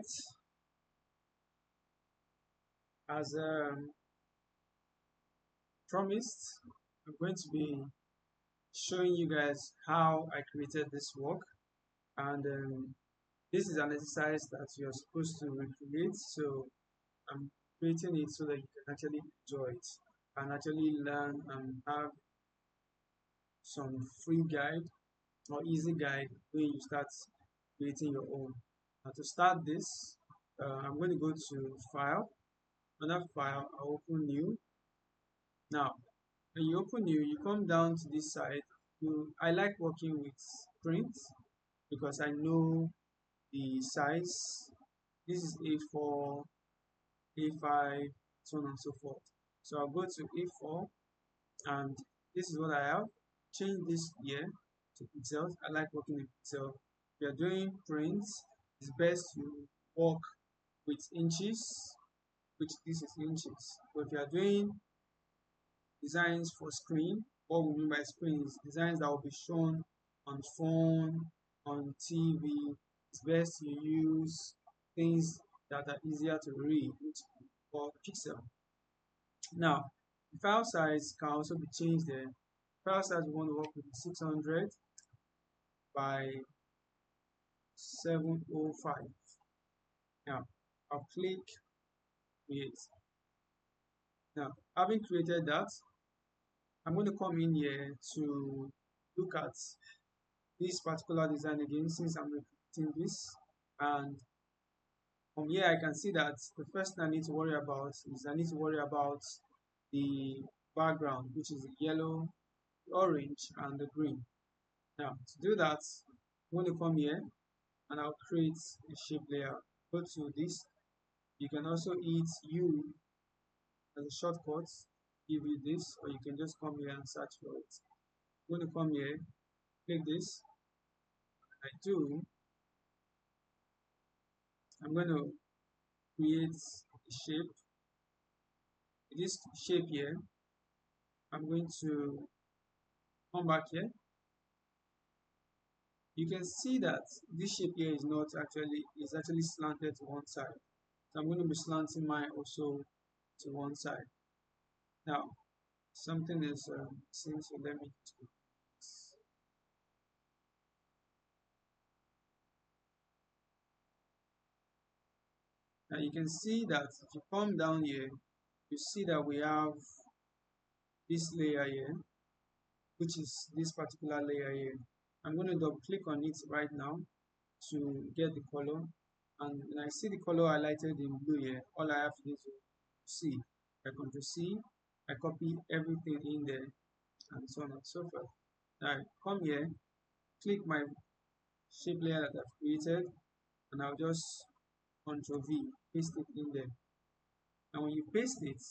right, as promised, I'm going to be showing you guys how I created this work, and this is an exercise that you're supposed to recreate. So I'm creating it so that you can actually enjoy it and actually learn and have some free guide or easy guide when you start creating your own. Now to start this, I'm going to go to File. Under File, I'll open New. Now, when you open New, you come down to this side. I like working with print because I know the size. This is A4, A5, so on and so forth. So I'll go to A4, and this is what I have. Change this here to pixels. I like working in pixels. If you're doing prints, it's best you work with inches, which this is inches. But if you are doing designs for screen, what we mean by screen is designs that will be shown on phone, on TV. It's best you use things that are easier to read, which for pixel. Now, the file size can also be changed there. File size we want to work with 600 by 705. Now, I'll click create. Now, having created that, I'm going to come in here to look at this particular design again since I'm repeating this. And from here, I can see that the first thing I need to worry about is I need to worry about the background, which is the yellow, the orange, and the green. Now, to do that, I'm going to come here and I'll create a shape layer. Go to this. You can also hit U as a shortcut, give you this, or you can just come here and search for it. I'm going to come here, click this. I do. I'm going to create a shape. This shape here, I'm going to come back here. You can see that this shape here is actually slanted to one side. So I'm going to be slanting mine also to one side. Now, something is seems to let me do this. Now you can see that if you come down here, you see that we have this layer here, which is this particular layer here. I'm going to double click on it right now to get the color. And when I see the color highlighted in blue here, all I have to do is to C. I Ctrl C, I copy everything in there, and so on and so forth. Now I come here, click my shape layer that I've created, and I'll just Ctrl V, paste it in there. And when you paste it,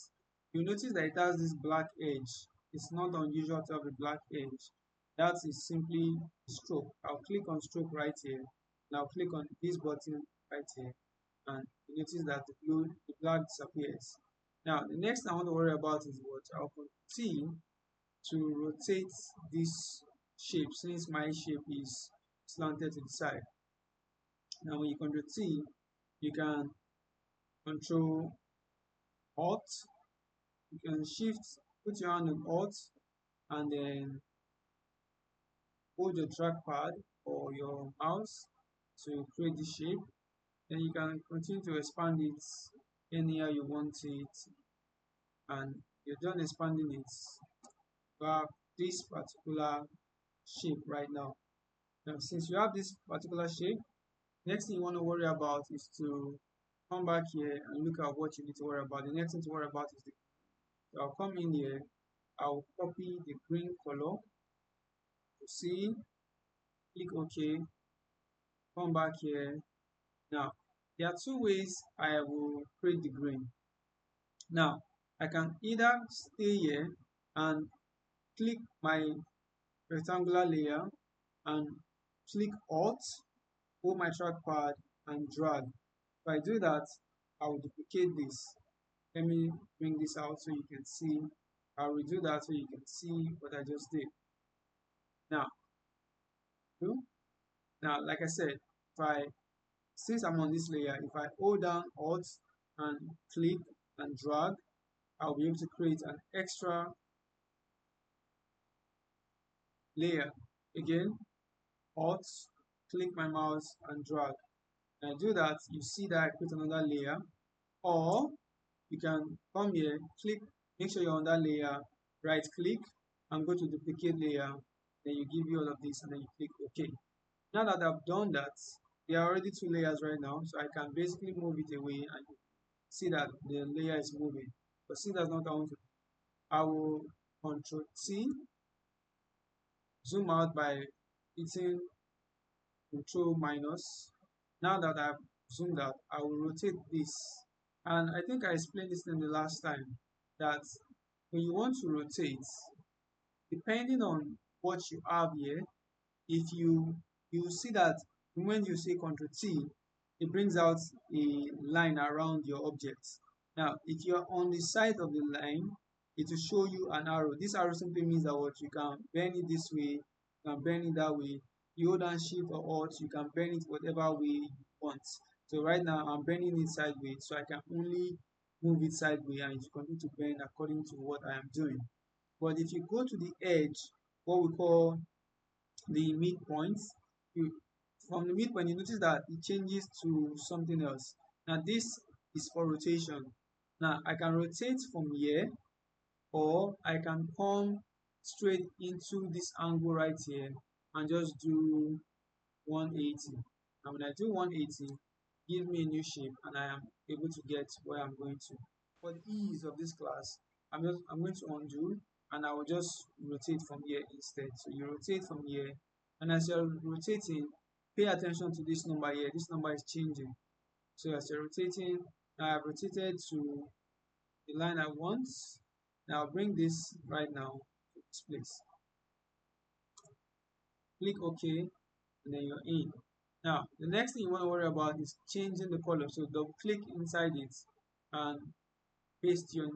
you notice that it has this black edge. It's not unusual to have a black edge. That is simply stroke. I'll click on stroke right here. Now click on this button right here, and you notice that the black disappears. Now the next I want to worry about is what I'll put T to rotate this shape since my shape is slanted to the side. Now when you control T, you can control Alt, you can shift, put your hand on Alt, and then hold your trackpad or your mouse to create the shape. Then you can continue to expand it anyhow you want it, and you're done expanding it. You have this particular shape right now. Now, since you have this particular shape, next thing you want to worry about is to come back here and look at what you need to worry about. The next thing to worry about is so I'll come in here, I'll copy the green color to see, click OK, come back here. Now, there are two ways I will create the green. Now, I can either stay here and click my rectangular layer and click Alt, hold my trackpad and drag. If I do that, I will duplicate this. Let me bring this out so you can see. I'll redo that so you can see what I just did. Now, like I said, if I since I'm on this layer, if I hold down Alt and click and drag, I'll be able to create an extra layer. Again, Alt, click my mouse and drag. When I do that, you see that I create another layer. Or you can come here, click, make sure you're on that layer, right click and go to duplicate layer. Then you give you all of this and then you click OK. Now that I've done that, there are already two layers right now, so I can basically move it away and see that the layer is moving. But see that's not what I want to do. I will Control T, zoom out by hitting Control minus. Now that I've zoomed out, I will rotate this. And I think I explained this in the last time that when you want to rotate, depending on what you have here, if you see that when you say Ctrl T, it brings out a line around your object. Now, if you're on the side of the line, it will show you an arrow. This arrow simply means that what you can bend it this way, you can bend it that way. You hold down Shift or Alt, you can bend it whatever way you want. So right now, I'm bending it sideways, so I can only move it sideways and it will continue to bend according to what I am doing. But if you go to the edge, what we call the midpoint, from the midpoint you notice that it changes to something else. Now this is for rotation. Now I can rotate from here, or I can come straight into this angle right here and just do 180. And when I do 180, give me a new shape and I am able to get where I'm going to. For the ease of this class, I'm going to undo and I will just rotate from here instead. So you rotate from here, and as you're rotating, pay attention to this number here. This number is changing. So as you're rotating, I have rotated to the line I want. Now I'll bring this right now to this place. Click OK, and then you're in. Now the next thing you want to worry about is changing the color. So double click inside it and paste your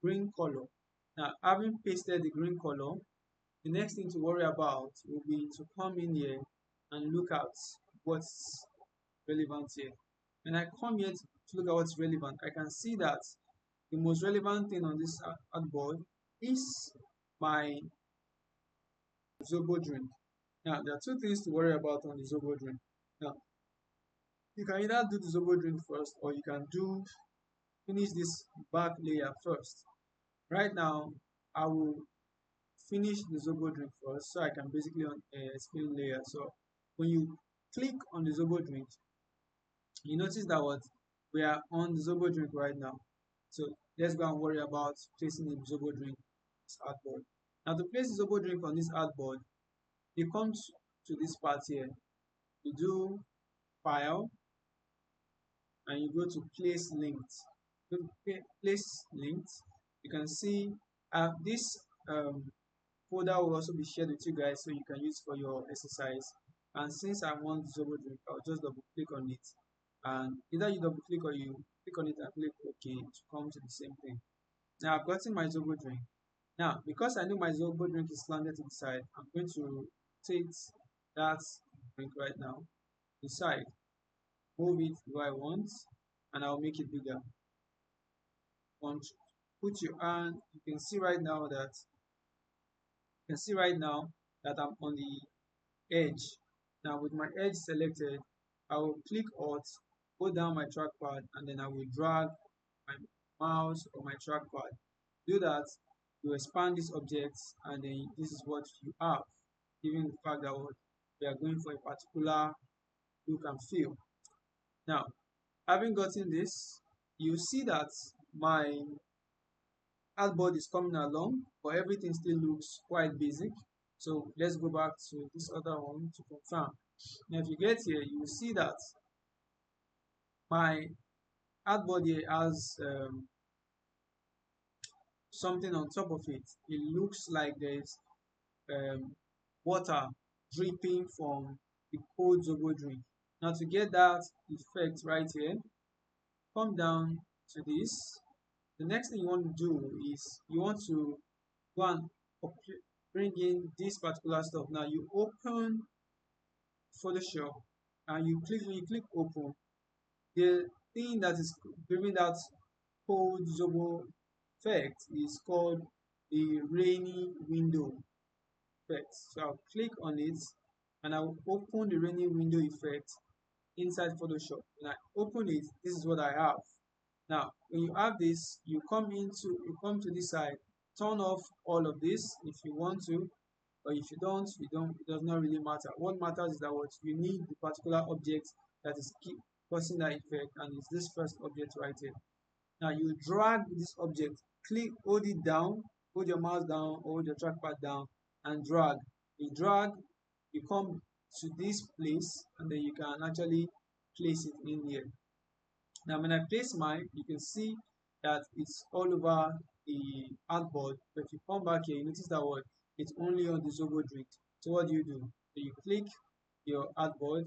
green color. Now, having pasted the green color, the next thing to worry about will be to come in here and look at what's relevant here. When I come here to look at what's relevant, I can see that the most relevant thing on this artboard is my Zobo drink. Now, there are two things to worry about on the Zobo drink. Now, you can either do the Zobo drink first, or you can finish this back layer first. Right now, I will finish the Zobo drink first so I can basically explain layer. So when you click on the Zobo drink, you notice that what we are on the Zobo drink right now. So let's go and worry about placing the Zobo drink on this artboard. Now to place the Zobo drink on this artboard, you come to this part here, you do File, and you go to Place Linked. Place Linked, you can see this folder will also be shared with you guys so you can use for your exercise. And since I want Zobo drink, I'll just double click on it, and either you double click or you click on it and click OK to come to the same thing. Now I've gotten my Zobo drink. Now because I know my Zobo drink is slanted to the side, I'm going to take that drink right now inside, move it where I want, and I'll make it bigger. Put your hand, you can see right now that I'm on the edge. Now with my edge selected, I will click Alt, go down my trackpad, and then I will drag my mouse or my trackpad. Do that, you expand this object, and then this is what you have, given the fact that we are going for a particular look and feel. Now, having gotten this, you see that my artboard is coming along, but everything still looks quite basic. So let's go back to this other one to confirm. Now if you get here, you will see that my artboard here has something on top of it. It looks like there's water dripping from the cold Zobo drink. Now to get that effect right here, come down to this. The next thing you want to do is you want to go and bring in this particular stuff. Now you open Photoshop and when you click open, the thing that is giving that cold Zobo effect is called the rainy window effect. So I'll click on it and I'll open the rainy window effect inside Photoshop. When I open it, this is what I have. Now, when you have this, you come to this side, turn off all of this if you want to, or if you don't, it does not really matter. What matters is that what you need the particular object that is keep causing that effect, and it's this first object right here. Now you drag this object, hold it down, hold your mouse down, hold your trackpad down, and drag. You drag, you come to this place, and then you can actually place it in here. Now when I place mine, you can see that it's all over the artboard. But if you come back here, you notice that what it's only on the Zobo drink. So what do? So you click your artboard.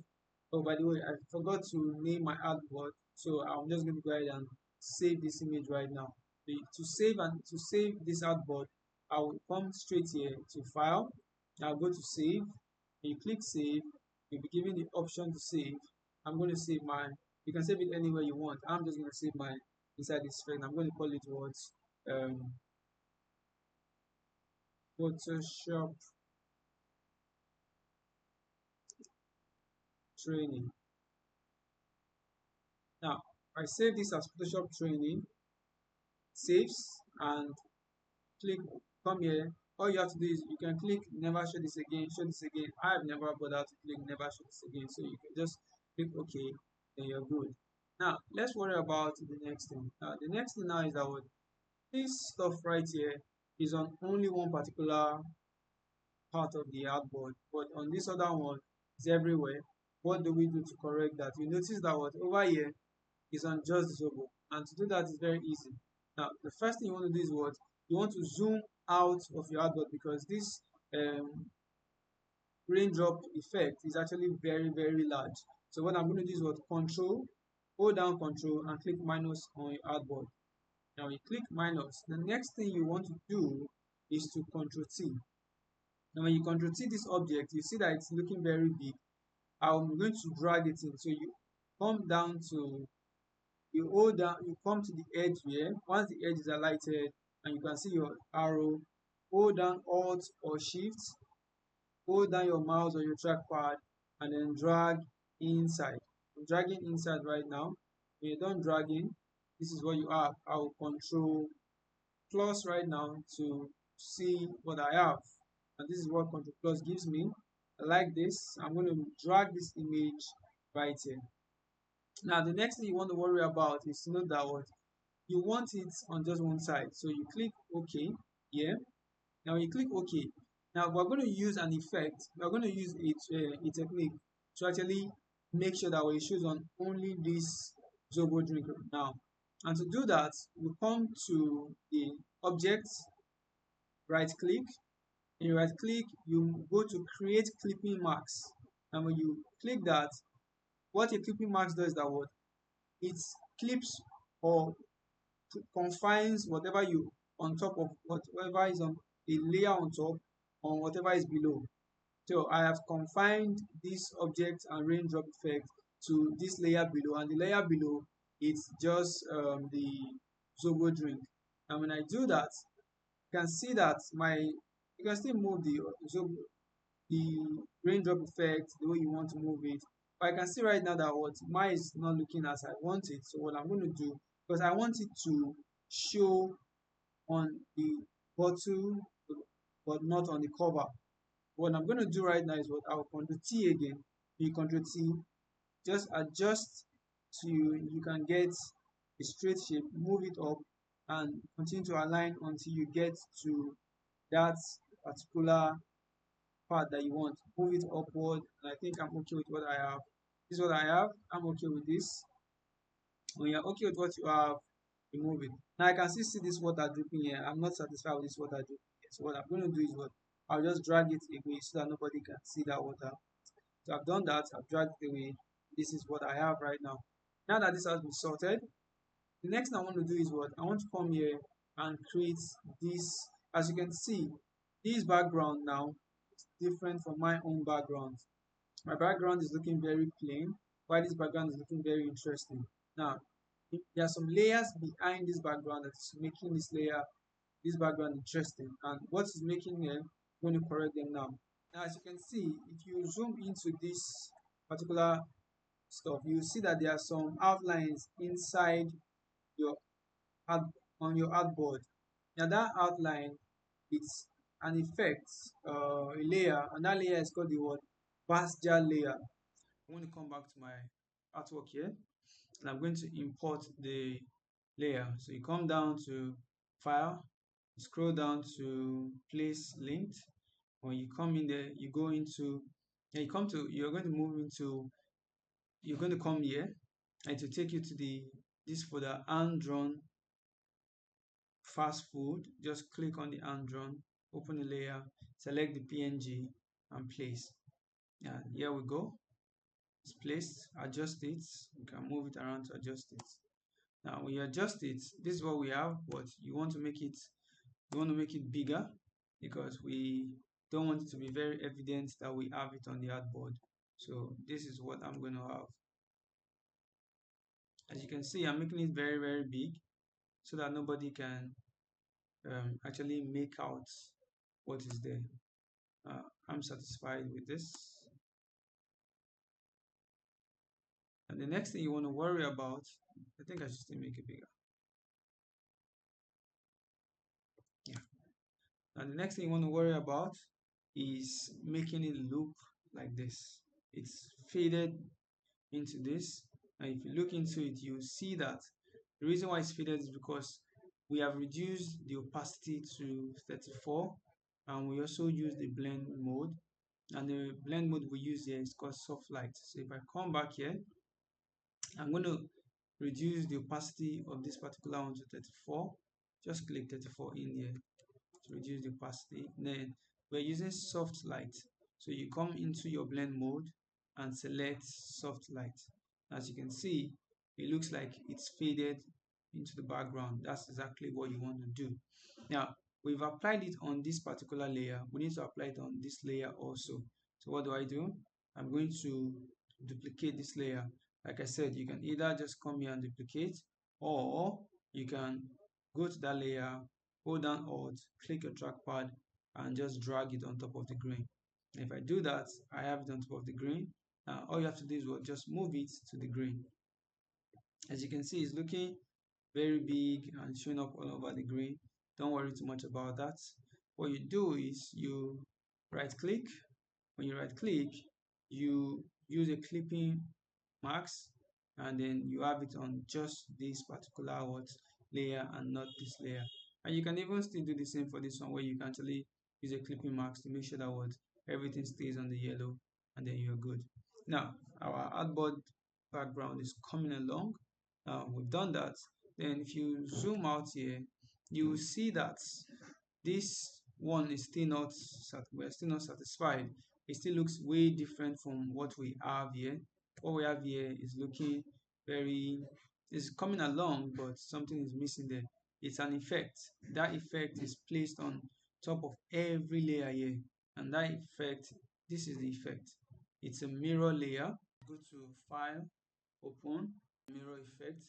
Oh, by the way, I forgot to name my artboard, so I'm just going to go ahead and save this image right now. To save this artboard, I will come straight here to File. I'll go to Save. You click Save. You'll be given the option to save. I'm going to save mine. You can save it anywhere you want. I'm just going to save mine inside this frame. I'm going to call it what? Um, Photoshop training. Now, I save this as Photoshop training, saves, and click, come here. All you have to do is you can click never show this again, show this again. I've never bothered to click never show this again. So you can just click OK, then you're good. Now, let's worry about the next thing. The next thing now is that what this stuff right here is on only one particular part of the artboard, but on this other one, it's everywhere. What do we do to correct that? You notice that what over here is on just Zobo, and to do that is very easy. Now, the first thing you want to do is what you want to zoom out of your artboard, because this raindrop effect is actually very large. So what I'm going to do is what Control, hold down Control and click minus on your artboard. Now you click minus. The next thing you want to do is to Control T. Now when you Control T this object, you see that it's looking very big. I'm going to drag it in. So you come down to, you hold down, you come to the edge here. Once the edge is highlighted and you can see your arrow, hold down Alt or Shift, hold down your mouse or your trackpad, and then drag inside. I'm dragging inside right now. When you're done dragging, this is what you have. I'll Control plus right now to see what I have. And this is what Control plus gives me. I like this. I'm going to drag this image right here. Now, the next thing you want to worry about is to know that what you want it on just one side. So you click OK here. Now you click OK. Now we're going to use an effect. We're going to use a technique to actually make sure that it shows on only this Zobo drink now. And to do that, we come to the object, right click. And you right click, you go to create clipping marks. And when you click that, what a clipping marks does is that what it clips or confines whatever you on top of whatever is on the layer on top on whatever is below. So I have confined this object and raindrop effect to this layer below, and the layer below it's just the Zobo drink. And when I do that, you can see that you can still move the raindrop effect the way you want to move it. But I can see right now that what mine is not looking as I want it. So what I'm going to do, because I want it to show on the bottle but not on the cover. What I'm going to do right now is what I'll Control T again. You Control T, just adjust to you can get a straight shape, move it up, and continue to align until you get to that particular part that you want. Move it upward, and I think I'm okay with what I have. This is what I have. I'm okay with this. When you're okay with what you have, you move it. Now I can still see this water dripping here. I'm not satisfied with this water dripping here. So what I'm going to do is what I'll just drag it away so that nobody can see that water. So I've done that. I've dragged it away. This is what I have right now. Now that this has been sorted, the next thing I want to do is what I want to come here and create this. As you can see, this background now is different from my own background. my background is looking very plain, while this background is looking very interesting. Now, there are some layers behind this background that's making this background interesting. And what is making them, I'm going to correct them now. Now, as you can see, if you zoom into this particular stuff, you see that there are some outlines inside your art on your artboard. Now, that outline, it's an effect, a layer, and that layer is called the word Bastia layer. I'm going to come back to my artwork here, and I'm going to import the layer. So you come down to File, you scroll down to Place Linked. When you come in there, you go into, you're going to move into, you're going to come here, and to take you to this folder, hand drawn fast food. Just click on the hand drawn, open the layer, select the PNG, and place. And here we go. It's placed. Adjust it. You can move it around to adjust it. Now when you adjust it, this is what we have, but you want to make it bigger, because we don't want it to be very evident that we have it on the artboard. So this is what I'm going to have. As you can see, I'm making it very, very big so that nobody can actually make out what is there. I'm satisfied with this. And the next thing you want to worry about, I think I should still make it bigger. Yeah. And the next thing you want to worry about is making it look like this. It's faded into this, and if you look into it, you see that the reason why it's faded is because we have reduced the opacity to 34, and we also use the blend mode, and the blend mode we use here is called soft light. So if I come back here, I'm going to reduce the opacity of this particular one to 34. Just click 34 in here to reduce the opacity. Then we're using soft light, so you come into your blend mode and select soft light. As you can see, it looks like it's faded into the background. That's exactly what you want to do. Now we've applied it on this particular layer, we need to apply it on this layer also. So what do? I'm going to duplicate this layer. Like I said, you can either just come here and duplicate, or you can go to that layer, hold down Alt, click your trackpad, and just drag it on top of the grain. And if I do that, I have it on top of the grain. Now all you have to do is just move it to the grain. As you can see, it's looking very big and showing up all over the grain. Don't worry too much about that. What you do is you right click. When you right click, you use a clipping mask, and then you have it on just this particular layer and not this layer. And you can even still do the same for this one, where you can actually use a clipping mask to make sure that everything stays on the yellow, and then you're good. Now our artboard background is coming along. We've done that. Then if you zoom out here, you will see that this one is still not we're still not satisfied. It still looks way different from what we have here. What we have here is looking is coming along, but something is missing there. It's an effect. That effect is placed on top of every layer here, and that effect, this is the effect. It's a mirror layer. Go to File, Open, Mirror Effect,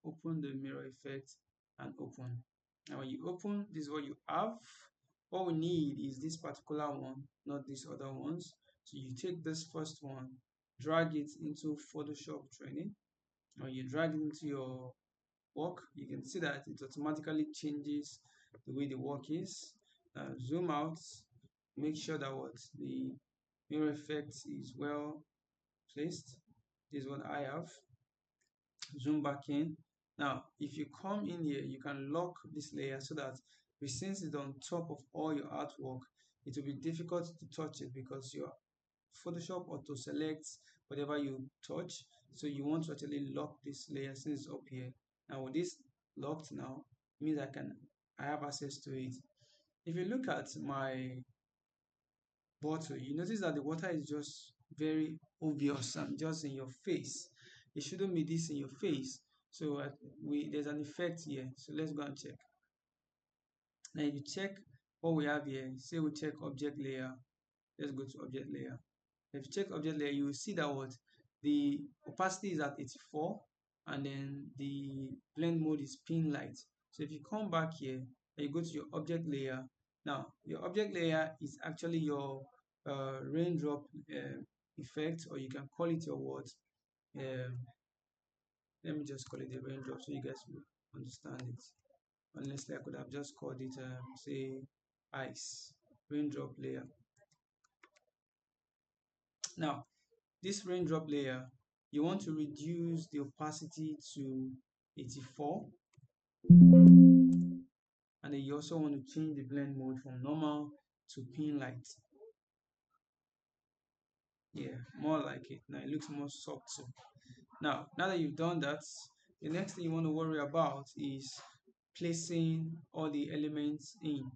open the mirror effect, and open. And when you open, this is what you have. What we need is this particular one, not these other ones. So you take this first one, drag it into Photoshop Training. When you drag it into your work, you can see that it automatically changes the way the work is. Zoom out, make sure that the mirror effect is well placed. This is what I have. Zoom back in. Now if you come in here, you can lock this layer so that since it's on top of all your artwork, it will be difficult to touch it, because your Photoshop auto selects whatever you touch. So you want to actually lock this layer since it's up here. Now with this locked now, it means I have access to it. If you look at my bottle, you notice that the water is just very obvious and just in your face. It shouldn't be this in your face. So there's an effect here. So let's go and check. Now if you check what we have here, say we check object layer. Let's go to object layer. If you check object layer, you will see that what the opacity is at 84, and then the blend mode is pin light. So if you come back here and you go to your object layer, now your object layer is actually your raindrop effect, or you can call it your what. Let me just call it a raindrop so you guys will understand it. Honestly, I could have just called it say ice raindrop layer. Now this raindrop layer, you want to reduce the opacity to 84, and then you also want to change the blend mode from normal to pin light. Yeah, more like it. Now it looks more soft too. Now that you've done that, the next thing you want to worry about is placing all the elements in.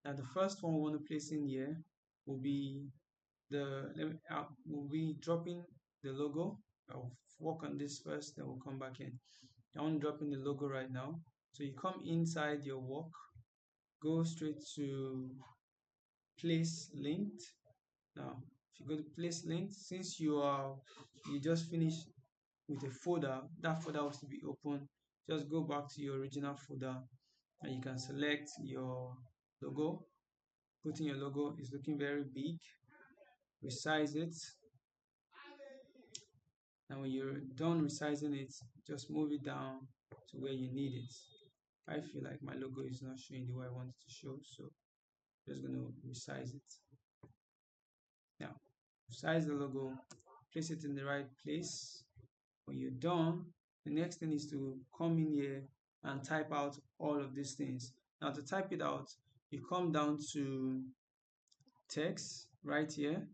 Now the first one we want to place in here will be we'll be dropping the logo. I'll work on this first, then we'll come back in. I'm dropping the logo right now. So you come inside your work, go straight to place linked. Now if you go to place linked, since you just finished with a folder, that folder has to be open. Just go back to your original folder and you can select your logo. Put in your logo. It's looking very big. Resize it. And when you're done resizing it, just move it down to where you need it. I feel like my logo is not showing the way I want it to show, so I'm just going to resize it. Now, resize the logo, place it in the right place. When you're done, the next thing is to come in here and type out all of these things. Now, to type it out, you come down to text right here.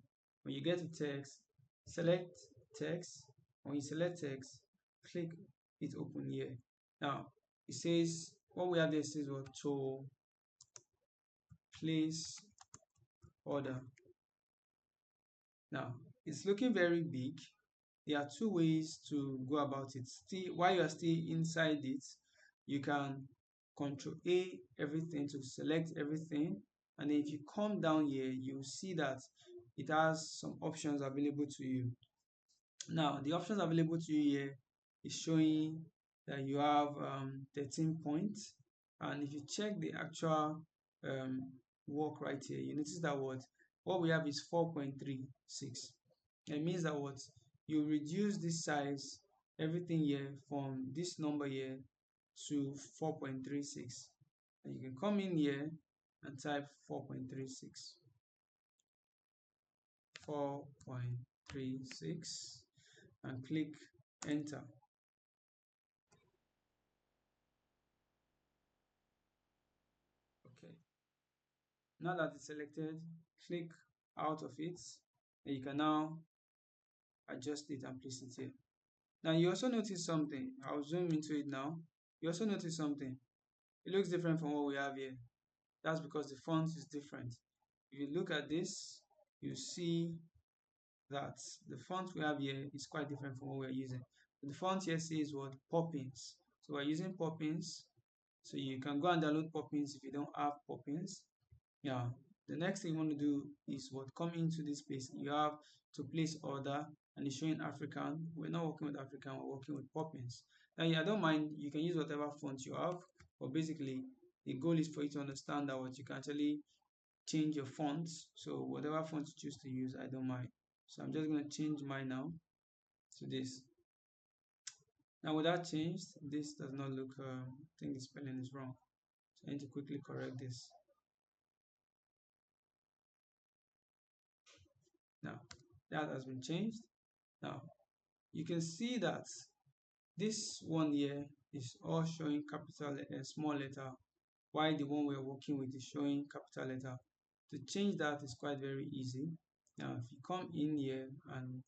When you get to text, select text. When you select text, click it open here. Now it says what we have there says what to place order. Now it's looking very big. There are two ways to go about it. Still, while you are still inside it, you can Control A everything to select everything, and then if you come down here, you see that it has some options available to you. Now the options available to you here is showing that you have 13 points, and if you check the actual work right here, you notice that what we have is 4.36. It means that you reduce this size, everything here, from this number here to 4.36, and you can come in here and type 4.36 and click enter. Okay, now that it's selected, click out of it, and you can now adjust it and place it here. Now you also notice something. I'll zoom into it now. You also notice something. It looks different from what we have here. That's because the font is different. If you look at this, you see that the font we have here is quite different from what we're using. The font here says what? Poppins. So we're using Poppins. So you can go and download Poppins if you don't have Poppins. Yeah. The next thing you want to do is come into this place. You have to place order, and it's showing African. We're not working with African, we're working with Poppins. Now, I don't mind, you can use whatever font you have, but basically the goal is for you to understand that you can actually change your fonts. So whatever font you choose to use, I don't mind. So I'm just going to change mine now to this. Now with that changed, this does not look, I think the spelling is wrong. So I need to quickly correct this. Now that has been changed. Now you can see that this one here is all showing capital small letter, while the one we're working with is showing capital letter. To change that is quite very easy. Now if you come in here and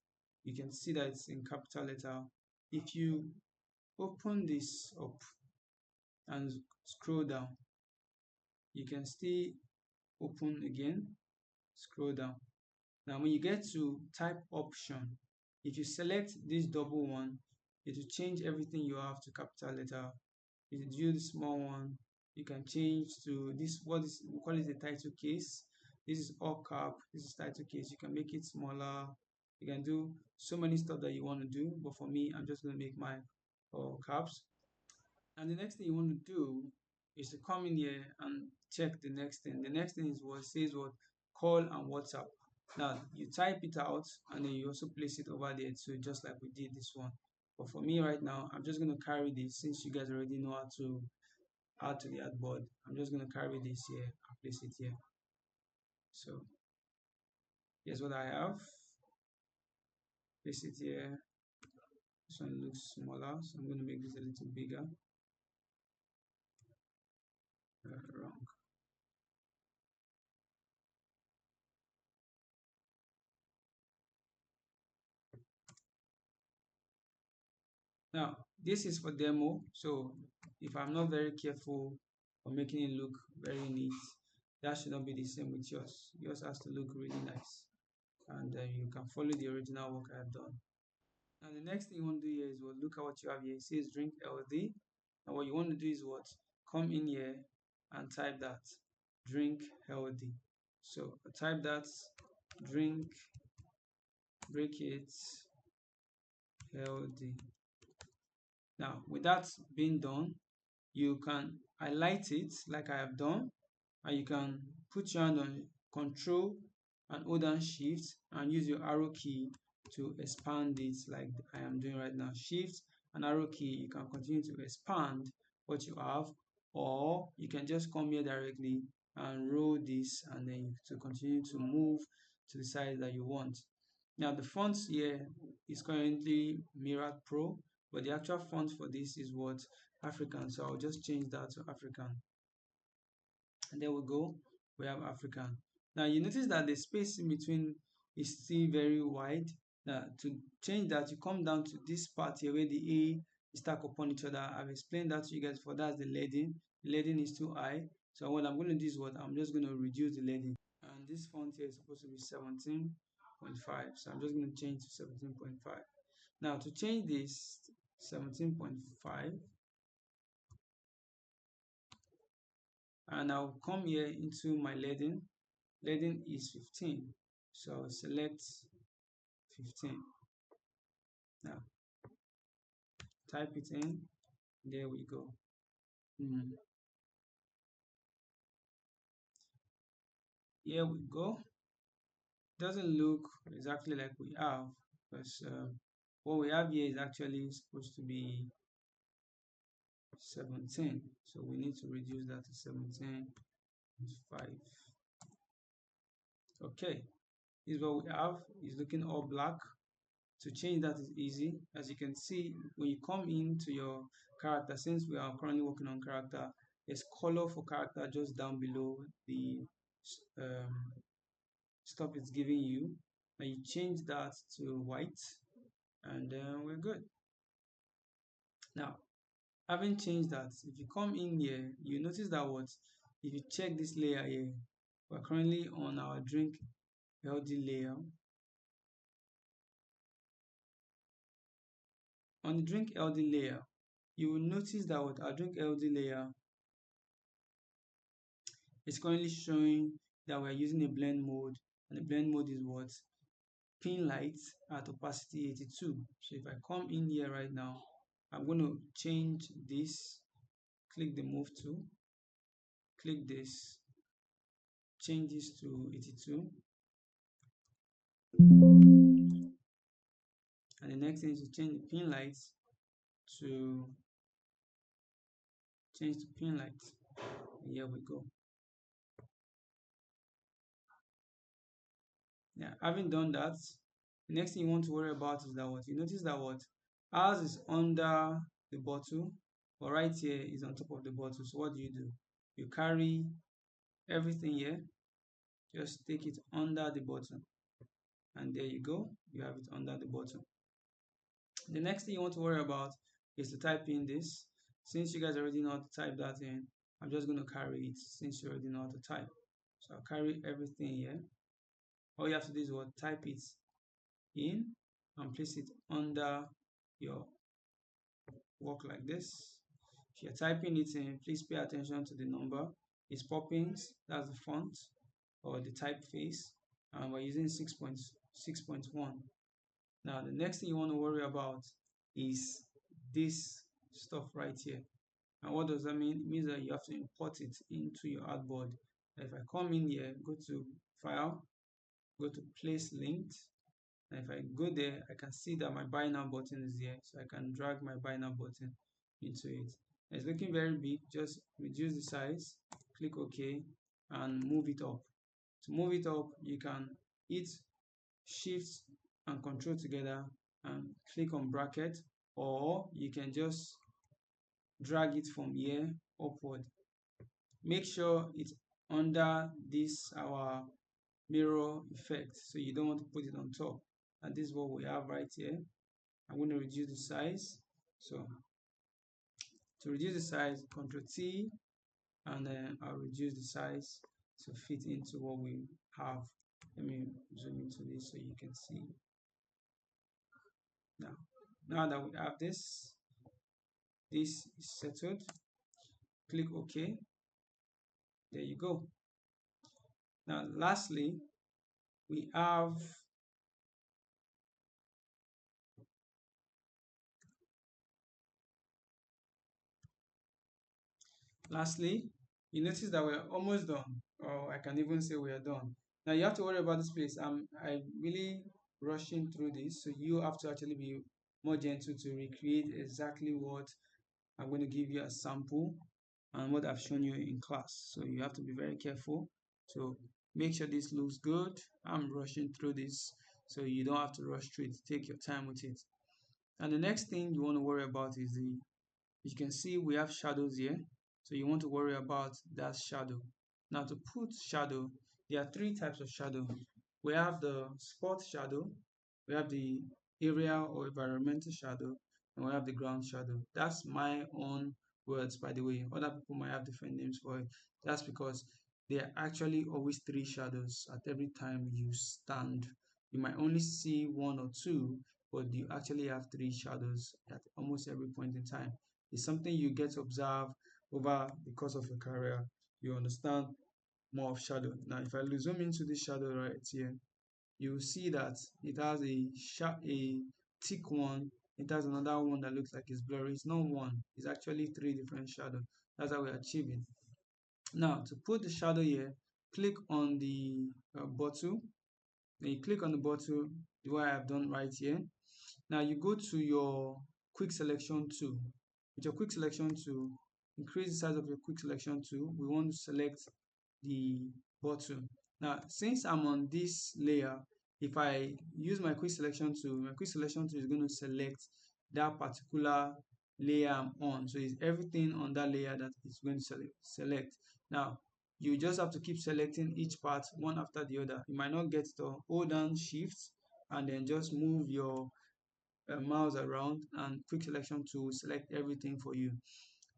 you can see that it's in capital letter, if you open this up and scroll down, you can still open again, scroll down. Now when you get to type option, if you select this double one, it will change everything you have to capital letter. If you do the small one, you can change to this, we call it the title case. This is all cap, this is title case. You can make it smaller, You can do so many stuff that you want to do, but for me, I'm just going to make mine all caps. And the next thing you want to do is to come in here and check the next thing. The next thing is what says what call and WhatsApp. Now you type it out and then you also place it over there too, just like we did this one. But for me right now, I'm just going to carry this since you guys already know how to add to the artboard. I'm just going to carry this here and place it here. So here's what I have. Place it here. This one looks smaller, so I'm going to make this a little bigger. Wrong. Now, this is for demo, so if I'm not very careful or making it look very neat, that should not be the same with yours. Yours has to look really nice, and you can follow the original work I have done. Now, the next thing you want to do here is what look at what you have here. It says drink healthy. And what you want to do is what come in here and type that drink healthy. So type that drink bracket healthy. Now, with that being done, you can highlight it like I have done, and you can put your hand on Control and hold down Shift and use your arrow key to expand it like I am doing right now. Shift and arrow key, you can continue to expand what you have, or you can just come here directly and roll this and then to continue to move to the size that you want. Now the font here is currently Mirror Pro, but the actual font for this is what African. So I'll just change that to African. And there we go. We have African. Now you notice that the space in between is still very wide. Now to change that, you come down to this part here where the A is stacked upon each other. I've explained that to you guys for that's the leading. The leading is too high. So what I'm going to do is what I'm just going to reduce the leading. And this font here is supposed to be 17.5. So I'm just going to change to 17.5. Now to change this 17.5, and I'll come here into my leading. Leading is 15, so I'll select 15. Now type it in. There we go. Here we go. Doesn't look exactly like we have, because what we have here is actually supposed to be 17, so we need to reduce that to 17.5. Okay, this is what we have. It's looking all black. To change that is easy. As you can see, when you come into your character, since we are currently working on character, there's color for character just down below the stuff it's giving you, and you change that to white, and then we're good. Now, having changed that, if you come in here, you notice that what if you check this layer here, we're currently on our drink healthy layer. On the drink healthy layer, you will notice that what our drink healthy layer is currently showing that we're using a blend mode, and the blend mode is what pin light at opacity 82. So if I come in here right now, I'm going to change this, click the move tool, click this, change this to 82, and the next thing is to change the pin light to pin light. Here we go. Yeah, having done that, the next thing you want to worry about is that what you notice that what ours is under the bottle, but right here is on top of the bottle. So what do? You carry everything here, just take it under the bottle, and there you go, you have it under the bottle. The next thing you want to worry about is to type in this. Since you guys already know how to type that in, I'm just going to carry it since you already know how to type. So I'll carry everything here. All you have to do is what type it in and place it under your work like this. If you're typing it in, please pay attention to the number. It's Poppins, that's the font or the typeface, and we're using 6.1. Now, the next thing you want to worry about is this stuff right here. And what does that mean? It means that you have to import it into your artboard. If I come in here, go to File, go to Place Linked, and if I go there, I can see that my Buy Now button is here. So I can drag my Buy Now button into it. It's looking very big. Just reduce the size, click OK, and move it up. To move it up, you can hit Shift and Control together and click on bracket, or you can just drag it from here upward. Make sure it's under this our mirror effect, so you don't want to put it on top. And this is what we have right here. I'm going to reduce the size. So to reduce the size, Ctrl T, and then I'll reduce the size to fit into what we have. Let me zoom into this so you can see. Now that we have this is settled. Click OK. There you go. Now, lastly, we have you notice that we're almost done, or I can even say we are done. Now you have to worry about this place. I'm really rushing through this, so you have to actually be more gentle to recreate exactly what I'm going to give you as sample and what I've shown you in class. So you have to be very careful. So make sure this looks good. I'm rushing through this, so you don't have to rush through it. Take your time with it. And the next thing you want to worry about is you can see we have shadows here. So you want to worry about that shadow. Now to put shadow, there are three types of shadow. We have the spot shadow, we have the area or environmental shadow, and we have the ground shadow. That's my own words, by the way. Other people might have different names for it. That's because there are actually always three shadows at every time you stand. You might only see one or two, but you actually have three shadows at almost every point in time. It's something you get to observe over the course of your career. You understand more of shadow. Now, if I zoom into this shadow right here, you will see that it has a thick one. It has another one that looks like it's blurry. It's not one. It's actually three different shadows. That's how we're achieving. Now, to put the shadow here, click on the bottle. Then you click on the bottle the way I have done right here. Now you go to your quick selection tool. With your quick selection tool, increase the size of your quick selection tool. We want to select the bottom. Now, since I'm on this layer, if I use my quick selection tool is going to select that particular layer I'm on. So it's everything on that layer that it's going to select. Now, you just have to keep selecting each part one after the other. You might not get to hold down shift and then just move your mouse around, and quick selection to select everything for you.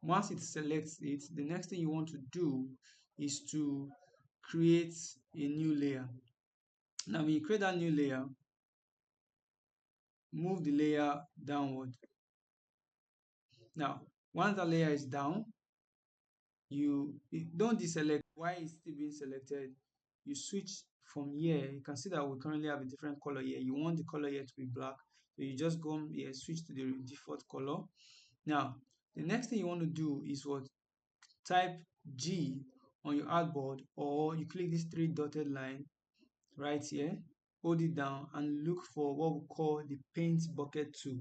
Once it selects it, the next thing you want to do is to create a new layer. Now when you create that new layer, move the layer downward. Now once that layer is down, you don't deselect. Why it's still being selected, you switch from here. You can see that we currently have a different color here. You want the color here to be black, so you just go here, switch to the default color. Now the next thing you want to do is what? Type G on your artboard, or you click this three dotted line right here, hold it down and look for what we call the paint bucket tool.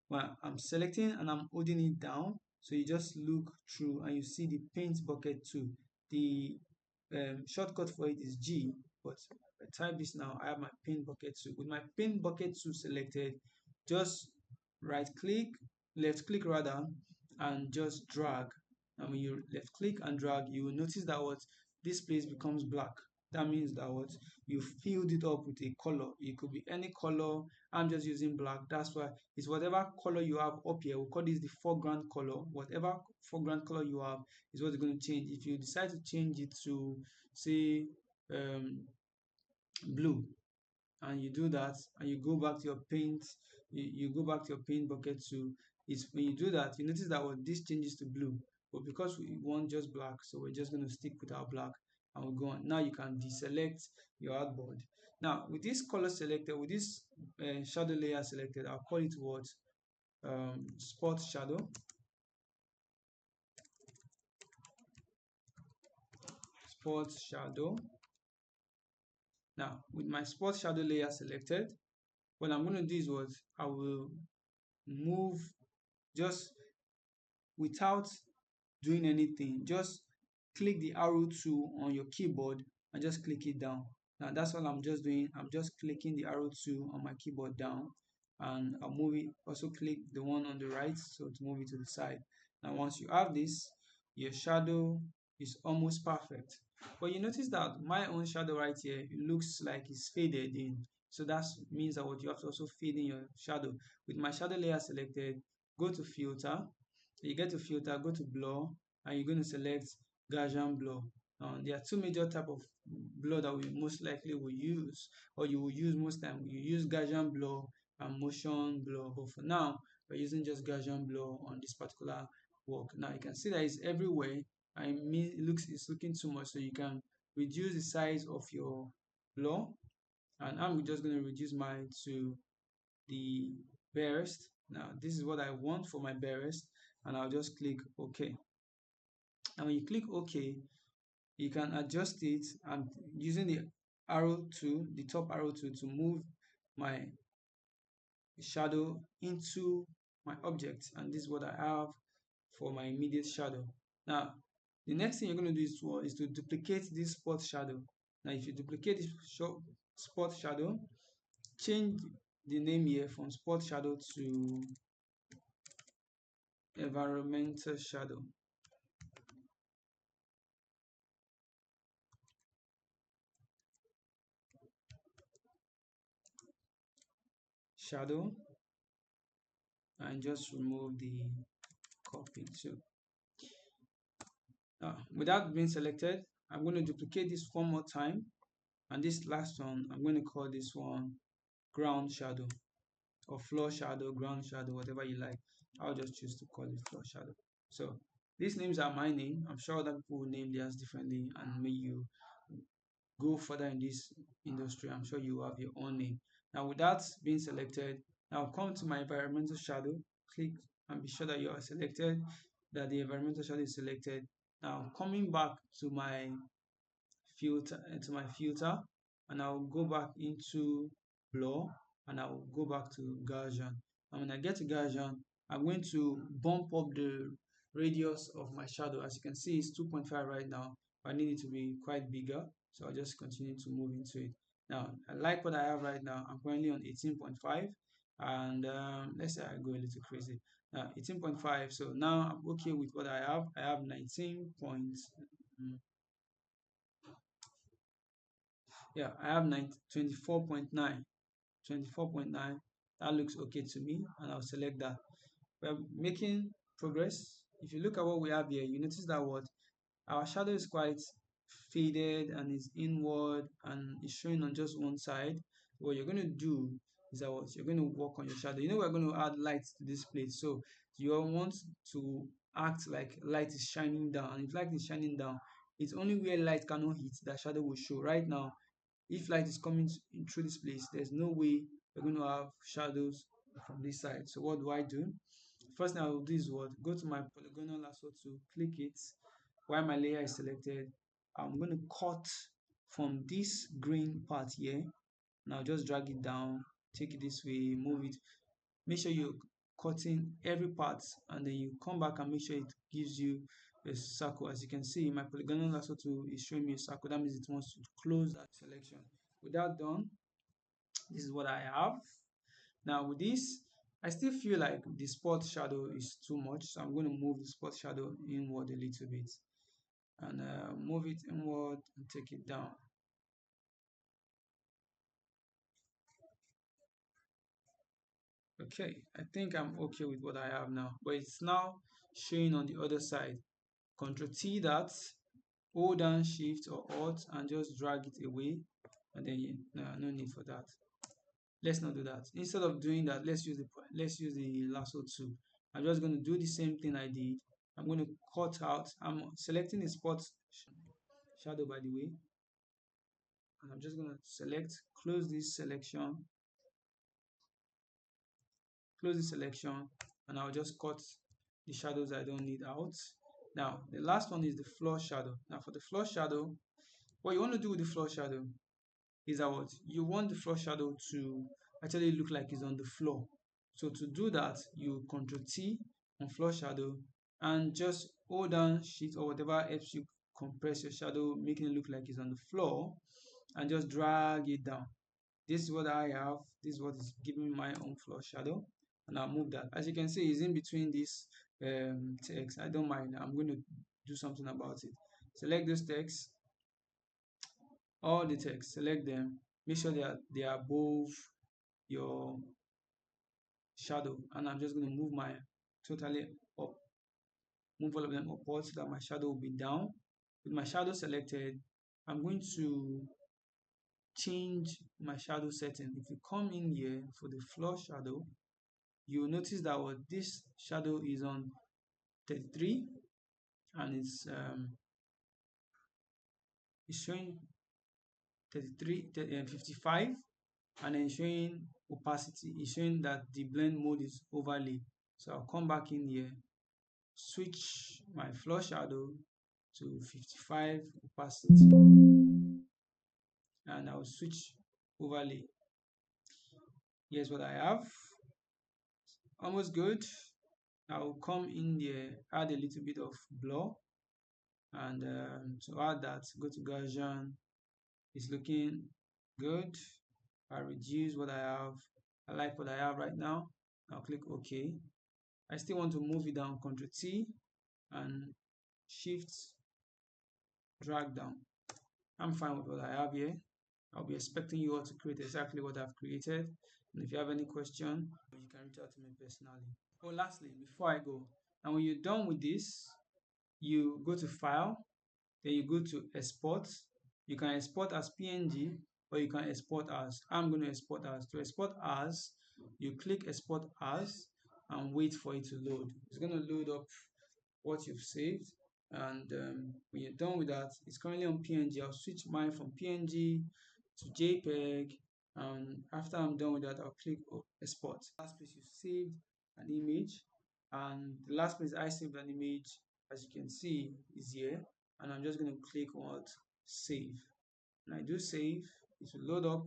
Well, I'm selecting and I'm holding it down, so you just look through and you see the paint bucket tool. The shortcut for it is G, but if I type this now, I have my paint bucket tool. With my paint bucket tool selected, just right click, left click rather, and just drag. And when you left click and drag, you will notice that what this place becomes black. That means that what you filled it up with a color. It could be any color. I'm just using black. That's why it's whatever color you have up here. We'll call this the foreground color. Whatever foreground color you have is what's going to change. If you decide to change it to say blue, and you do that and you go back to your paint, you go back to your paint bucket to is when you do that, you notice that what this changes to blue, but because we want just black, so we're just going to stick with our black and we'll go on. Now you can deselect your artboard. Now with this color selected, with this shadow layer selected, I'll call it what? Spot shadow. Spot shadow. Now with my spot shadow layer selected, what I'm going to do is what? I will move just without doing anything. Just click the arrow tool on your keyboard and just click it down. Now that's all I'm just doing. I'm just clicking the arrow tool on my keyboard down, and I'll move it. Also click the one on the right, so to move it to the side. Now once you have this, your shadow is almost perfect. But you notice that my own shadow right here, it looks like it's faded in. So that means that what you have to also fade in your shadow. With my shadow layer selected, go to filter. You get to filter, go to blur, and you're going to select Gaussian blur. There are two major type of blur that we most likely will use, or you will use most time. You use Gaussian blur and motion blur, but for now we're using just Gaussian blur on this particular work. Now you can see that it's everywhere, and it's looking too much, so you can reduce the size of your blur. And I'm just going to reduce mine to the barest. Now this is what I want for my barest, and I'll just click OK. And when you click OK, you can adjust it, and using the arrow tool, the top arrow tool, to move my shadow into my object, and this is what I have for my immediate shadow. Now the next thing you're going to do is to duplicate this spot shadow. Now if you duplicate this spot shadow, change the name here from spot shadow to environmental shadow. Shadow, and just remove the copy too. Without being selected, I'm going to duplicate this one more time, and this last one, I'm going to call this one ground shadow, or floor shadow, ground shadow, whatever you like. I'll just choose to call it floor shadow. So these names are my name. I'm sure other people will name theirs differently, and may you go further in this industry, I'm sure you have your own name. Now with that being selected, now come to my environmental shadow, click and be sure that you are selected, that the environmental shadow is selected. Now coming back to my filter, and I'll go back into blur, and I'll go back to Gaussian. And when I get to Gaussian, I'm going to bump up the radius of my shadow. As you can see, it's 2.5 right now, but I need it to be quite bigger, so I'll just continue to move into it. Now I like what I have right now. I'm currently on 18.5, and let's say I go a little crazy. Now 18.5, so now I'm okay with what I have. I have 19 points. Yeah, I have 24.9. 24.9. That looks okay to me, and I'll select that. We're making progress. If you look at what we have here, you notice that what our shadow is quite faded and is inward and is showing on just one side. What you're going to do is that what you're going to work on your shadow. You know, we're going to add light to this place, so you want to act like light is shining down. And if light is shining down, it's only where light cannot hit that shadow will show. Right now, if light is coming in through this place, there's no way we're going to have shadows from this side. So what do I do? First thing I will do is what? Go to my polygonal lasso to click it. While my layer is selected, I'm going to cut from this green part here. Now just drag it down, take it this way, move it. Make sure you're cutting every part, and then you come back and make sure it gives you a circle. As you can see, my polygonal lasso tool is showing me a circle. That means it wants to close that selection. With that done, this is what I have. Now with this, I still feel like the spot shadow is too much, so I'm going to move the spot shadow inward a little bit, and move it inward and take it down. Okay, I think I'm okay with what I have now, but it's now showing on the other side. Control T that, hold down Shift or Alt and just drag it away, and then no need for that. Let's not do that. Instead of doing that, let's use the lasso tool. I'm just going to do the same thing I did. I'm going to cut out. I'm selecting the spot shadow, by the way. And I'm just going to select, close this selection, and I'll just cut the shadows I don't need out. Now, the last one is the floor shadow. Now, for the floor shadow, what you want to do with the floor shadow is that what you want the floor shadow to actually look like it's on the floor. So to do that, you Control T on floor shadow and just hold down Shift or whatever helps you compress your shadow, making it look like it's on the floor, and just drag it down. This is what I have. This is what is giving me my own floor shadow, and I'll move that. As you can see, it's in between this text. I don't mind. I'm going to do something about it. Select this text, all the text, select them, make sure they are above your shadow, and I'm just going to move my totally up, move all of them upward so that my shadow will be down. With my shadow selected, I'm going to change my shadow setting. If you come in here for the floor shadow, you'll notice that what this shadow is on 33, and it's showing 33 55, and then showing opacity is showing that the blend mode is overlay. So I'll come back in here, switch my floor shadow to 55 opacity, and I'll switch overlay. Here's what I have, almost good. I'll come in there, add a little bit of blur, and to add that, go to Gaussian. It's looking good. I reduce what I have. I like what I have right now. I'll click OK. I still want to move it down, Ctrl T and Shift drag down. I'm fine with what I have here. I'll be expecting you all to create exactly what I've created. And if you have any question, you can reach out to me personally. Oh, lastly, before I go, and when you're done with this, you go to File, then you go to Export. You can export as PNG or you can export as. I'm going to export as. To export as, you click Export As and wait for it to load. It's going to load up what you've saved, and when you're done with that, it's currently on PNG. I'll switch mine from PNG to JPEG, and after I'm done with that, I'll click Export. Last place you saved an image, and the last place I saved an image, as you can see, is here, and I'm just going to click on Save. And I do save, it will load up.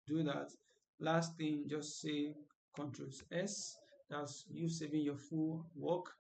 Do that. Last thing, just say Ctrl S. That's you saving your full work.